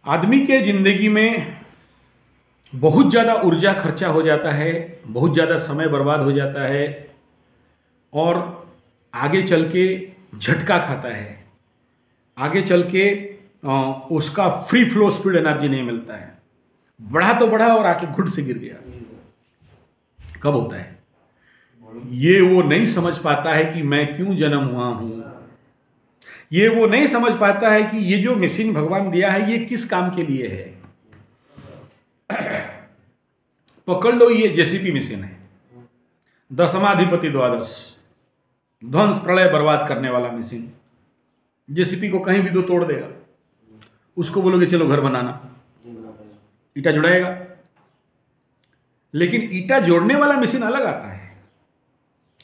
आदमी के जिंदगी में बहुत ज़्यादा ऊर्जा खर्चा हो जाता है, बहुत ज़्यादा समय बर्बाद हो जाता है और आगे चल के झटका खाता है। आगे चल के उसका फ्री फ्लो स्पीड एनर्जी नहीं मिलता है। बढ़ा तो बढ़ा और आके घुट से गिर गया। कब होता है ये? वो नहीं समझ पाता है कि मैं क्यों जन्म हुआ हूं। ये वो नहीं समझ पाता है कि ये जो मशीन भगवान दिया है ये किस काम के लिए है। पकड़ लो, ये जेसीपी मशीन है, दशमाधिपति द्वादश, ध्वंस प्रलय बर्बाद करने वाला मशीन। जेसीपी को कहीं भी दो तोड़ देगा। उसको बोलोगे चलो घर बनाना, ईटा जुड़ाएगा। लेकिन ईटा जोड़ने वाला मशीन अलग आता है।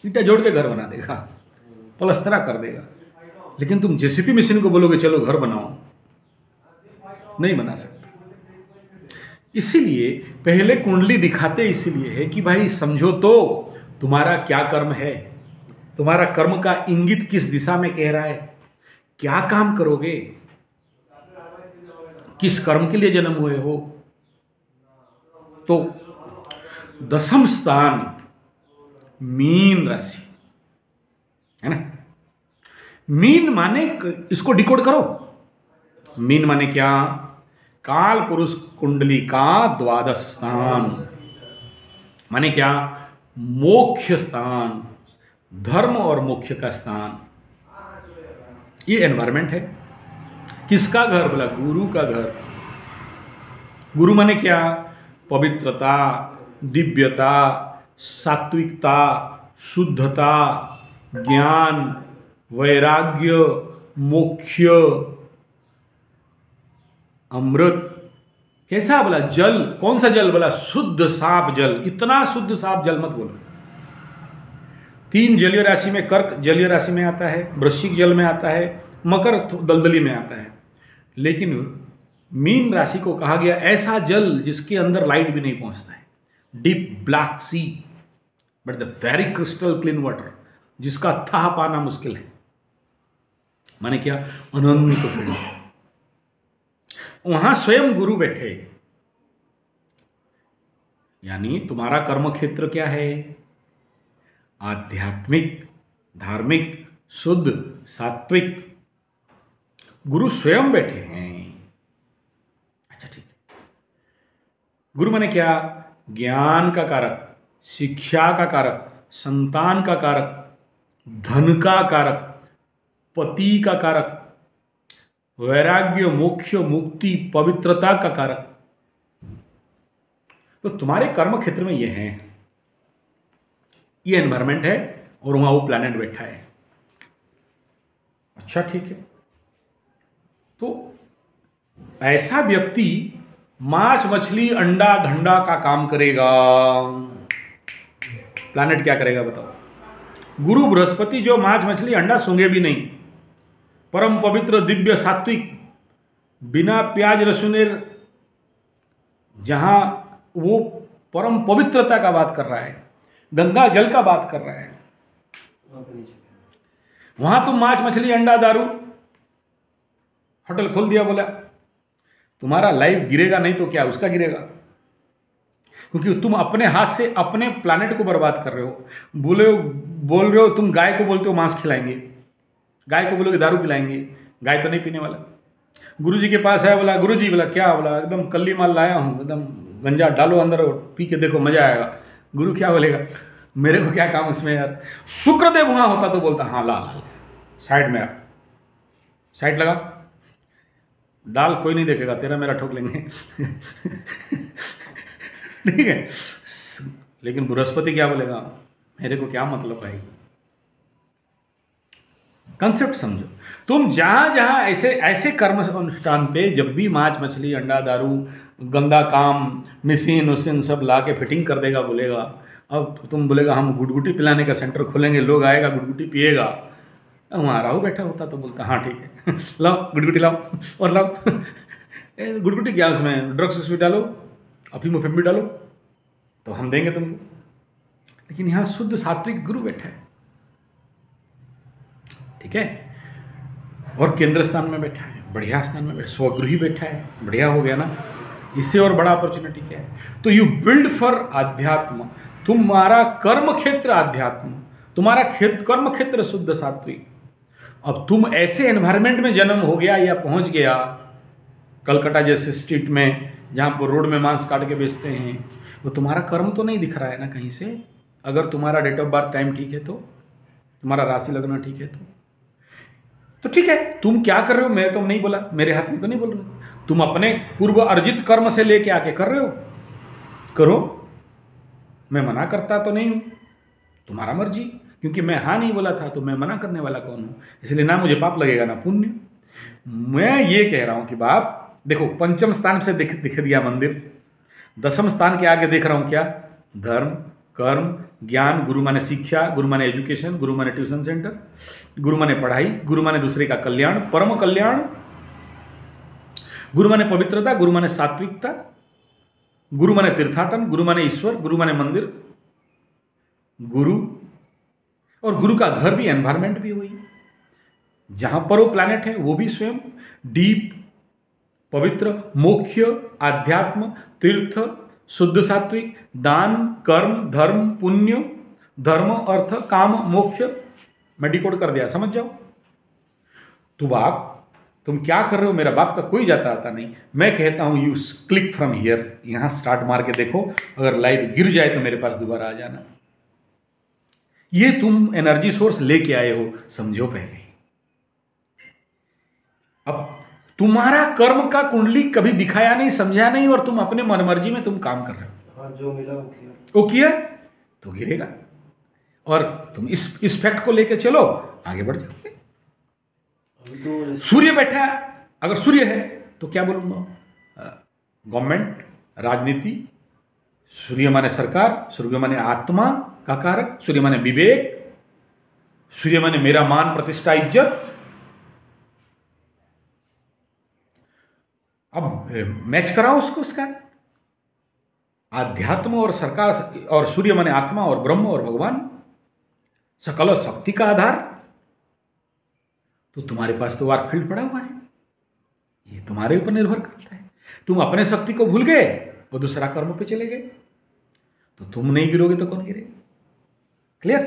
ईटा जोड़ के घर बना देगा, पलस्तरा कर देगा। लेकिन तुम जेसीपी मशीन को बोलोगे चलो घर बनाओ, नहीं बना सकते। इसीलिए पहले कुंडली दिखाते इसीलिए है कि भाई समझो तो तुम्हारा क्या कर्म है, तुम्हारा कर्म का इंगित किस दिशा में कह रहा है, क्या काम करोगे, किस कर्म के लिए जन्म हुए हो। तो दशम स्थान मीन राशि है ना। मीन माने, इसको डिकोड करो। मीन माने क्या? काल पुरुष कुंडली का द्वादश स्थान। माने क्या? मोक्ष स्थान, धर्म और मोक्ष का स्थान। ये एनवायरमेंट है। किसका घर? बोला गुरु का घर। गुरु माने क्या? पवित्रता, दिव्यता, सात्विकता, शुद्धता, ज्ञान, वैराग्य, मोक्ष, अमृत। कैसा? बोला जल। कौन सा जल? बोला शुद्ध साफ जल। इतना शुद्ध साफ जल मत बोलो। 3 जलीय राशि में, कर्क जलीय राशि में आता है, वृश्चिक जल में आता है, मकर दलदली में आता है। लेकिन मीन राशि को कहा गया ऐसा जल जिसके अंदर लाइट भी नहीं पहुंचता है। Deep black sea but the very crystal clean water, जिसका था पाना मुश्किल है। माने क्या? अनंत फील्ड। वहां स्वयं गुरु बैठे। यानी तुम्हारा कर्म क्षेत्र क्या है? आध्यात्मिक, धार्मिक, शुद्ध, सात्विक। गुरु स्वयं बैठे हैं। अच्छा ठीक है। गुरु माने क्या? ज्ञान का कारक, शिक्षा का कारक, संतान का कारक, धन का कारक, पति का कारक, वैराग्य, मोक्ष, मुक्ति, पवित्रता का कारक। तो तुम्हारे कर्म क्षेत्र में ये है, ये एनवायरमेंट है और वहां वो प्लैनेट बैठा है। अच्छा ठीक है। तो ऐसा व्यक्ति मांस, मछली, अंडा, धंडा का काम करेगा। प्लैनेट क्या करेगा बताओ? गुरु बृहस्पति जो मांस, मछली, अंडा सूंघे भी नहीं, परम पवित्र, दिव्य, सात्विक, बिना प्याज लहसुन, जहां वो परम पवित्रता का बात कर रहा है, गंगा जल का बात कर रहा है, वहां तुम मांस, मछली, अंडा, दारू, होटल खोल दिया, बोला तुम्हारा लाइफ गिरेगा नहीं तो क्या उसका गिरेगा। क्योंकि तुम अपने हाथ से अपने प्लैनेट को बर्बाद कर रहे हो। बोल रहे हो तुम गाय को बोलते हो मांस खिलाएंगे, गाय को बोलोगे दारू पिलाएंगे, गाय तो नहीं पीने वाला। गुरुजी के पास है, बोला गुरुजी, बोला क्या? बोला एकदम कल्ली माल लाया हूँ, एकदम गंजा डालो अंदर और पी के देखो मजा आएगा। गुरु क्या बोलेगा? मेरे को क्या काम उसमें यार। शुक्रदेव वहां होता तो बोलता हाँ ला साइड में, आप साइड लगा, डाल, कोई नहीं देखेगा, तेरा मेरा ठोक लेंगे। ठीक है। लेकिन बृहस्पति क्या बोलेगा? मेरे को क्या मतलब भाई। कंसेप्ट समझो। तुम जहां जहां ऐसे ऐसे कर्म अनुष्ठान पे जब भी मांस, मछली, अंडा, दारू, गंदा काम, मशीन उसीन सब ला के फिटिंग कर देगा, बोलेगा अब तुम बोलेगा हम गुटगुटी पिलाने का सेंटर खोलेंगे, लोग आएगा गुटगुटी पिएगा। वहाँ राहु बैठा होता तो बोलता हाँ ठीक है, लाओ गुटगुटी लाओ और लाओ। गुटगुटी क्या, उसमें ड्रग्स भी डालो, अफीम उफीम भी डालो तो हम देंगे तुमको। लेकिन यहाँ शुद्ध सात्विक गुरु बैठा है, ठीक है, और केंद्र स्थान में बैठा है। बढ़िया स्थान में बैठा, स्वगृही बैठा है, बढ़िया हो गया ना। इससे और बड़ा अपॉर्चुनिटी क्या है? तो यू बिल्ड फॉर आध्यात्म। तुम्हारा कर्म क्षेत्र आध्यात्म, तुम्हारा कर्म क्षेत्र शुद्ध सात्विक। अब तुम ऐसे एनवायरनमेंट में जन्म हो गया या पहुंच गया, कलकत्ता जैसे स्ट्रीट में जहां पर रोड में मांस काट के बेचते हैं, वो तुम्हारा कर्म तो नहीं दिख रहा है ना कहीं से। अगर तुम्हारा डेट ऑफ बर्थ टाइम ठीक है तो, तुम्हारा राशि लगना ठीक है तो ठीक है। तुम क्या कर रहे हो, मैं तो नहीं बोला, मेरे हाथ में तो नहीं बोल रहे। तुम अपने पूर्व अर्जित कर्म से लेके आके कर रहे हो, करो, मैं मना करता तो नहीं हूं, तुम्हारा मर्जी। क्योंकि मैं हाँ नहीं बोला था तो मैं मना करने वाला कौन हूं? इसलिए ना मुझे पाप लगेगा ना पुण्य। मैं ये कह रहा हूं कि बाप देखो, पंचम स्थान से दिख दिया मंदिर, दसम स्थान के आगे देख रहा हूं क्या? धर्म, कर्म, ज्ञान। गुरु माने शिक्षा, गुरु माने एजुकेशन, गुरु माने ट्यूशन सेंटर, गुरु माने पढ़ाई, गुरु माने दूसरे का कल्याण, परम कल्याण। गुरु माने पवित्रता, गुरु माने सात्विकता, गुरु माने तीर्थाटन, गुरु माने ईश्वर, गुरु माने मंदिर, गुरु। और गुरु का घर भी, एनवायरमेंट भी वही, जहां पर वो प्लैनेट है वो भी स्वयं डीप, पवित्र, मोक्ष, आध्यात्म, तीर्थ, शुद्ध सात्विक, दान, कर्म, धर्म, पुण्य, धर्म, अर्थ, काम, मोक्ष। मैं डिकोड कर दिया, समझ जाओ। तो बाप तुम क्या कर रहे हो, मेरा बाप का कोई जाता आता नहीं। मैं कहता हूं यू क्लिक फ्रॉम हियर, यहां स्टार्ट मार के देखो, अगर लाइव गिर जाए तो मेरे पास दोबारा आ जाना। ये तुम एनर्जी सोर्स लेके आए हो, समझो पहले। अब तुम्हारा कर्म का कुंडली कभी दिखाया नहीं, समझा नहीं, और तुम अपने मनमर्जी में तुम काम कर रहे हो। हाँ, जो मिला वो किया तो गिरेगा। और तुम इस फैक्ट को लेके चलो, आगे बढ़ जाओगे। तो सूर्य बैठा है, अगर सूर्य है तो क्या बोलूंगा? गवर्नमेंट, राजनीति। सूर्य माने सरकार, सूर्य माने आत्मा का कारक, सूर्य माने विवेक, सूर्य माने मेरा मान, प्रतिष्ठा, इज्जत। अब मैच कराओ उसको, उसका आध्यात्म और सरकार, और सूर्य माने आत्मा और ब्रह्म और भगवान, सकल शक्ति का आधार। तो तुम्हारे पास तो वार्क फील्ड पड़ा हुआ है, ये तुम्हारे ऊपर निर्भर करता है। तुम अपने शक्ति को भूल गए और दूसरा कर्म पे चले गए, तो तुम नहीं गिरोगे तो कौन गिरेगा? क्लियर?